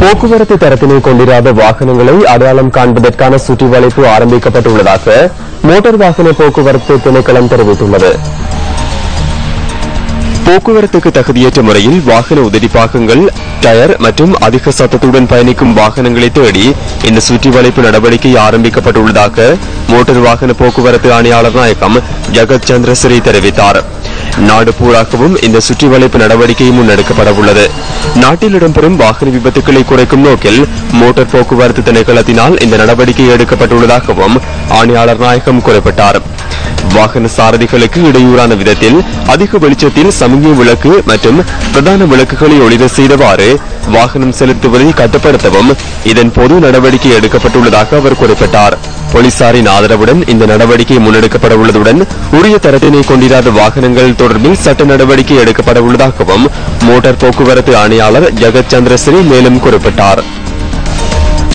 போக்குவரத்து தரத்தினை கொண்டிராத வாகனங்களை அடையாளம் காண்பதற்கான சுற்றி வளைப்பு ஆரம்பிக்கப்பட்டுள்ளதாக மோட்டார் வாகன போக்குவரத்து திணைக்களம் தெரிவித்துள்ளது. போக்குவரத்துக்கு தகுதியற்ற முறையில் வாகன உதிரி பாகங்கள், டயர் மற்றும் அதிக சத்தத்துடன் பயணிக்கும் வாகனங்களை தேடி இந்த சுற்றி வளைப்பு நடவடிக்கை ஆரம்பிக்கப்பட்டுள்ளதாக மோட்டார் வாகன போக்குவரத்து ஆணையாளர் நாயகம் ஜகத் சந்திரசிறி தெரிவித்தார். நாடு பூராகவும் இந்த சுற்றி வளைப்பு நடவடிக்கை முன்னெடுக்கப்பட உள்ளது. நாட்டில் இடம்பெறும் வாகன விபத்துக்களை குறைக்கும் நோக்கில் மோட்டார் போக்குவரத்து திணைக்களத்தினால் இந்த நடவடிக்கை எடுக்கப்பட்டுள்ளதாகவும் ஆணையாளர் நாயகம் குறிப்பிட்டார். வாகன சாரதிகளுக்கு இடையூறான விதத்தில் அதிக வெளிச்சத்தில் சமிக்ஞை விளக்கு மற்றும் பிரதான விளக்குகளை ஒளிர செய்தவாறு வாகனம் செலுத்துவதை கட்டுப்படுத்தவும் இதன்போது நடவடிக்கை எடுக்கப்பட்டுள்ளதாக அவர் குறிப்பிட்டார். போலீசாரின் ஆதரவுடன் இந்த நடவடிக்கை முன்னெடுக்கப்பட உள்ளதுடன் உரிய தரத்தினை கொண்டிராத வாகனங்கள் தொடர்பில் சட்ட நடவடிக்கை எடுக்கப்பட உள்ளதாகவும் மோட்டார் போக்குவரத்து ஆணையாளர் ஜகத் சந்திரசிறி மேலும் குறிப்பிட்டார்.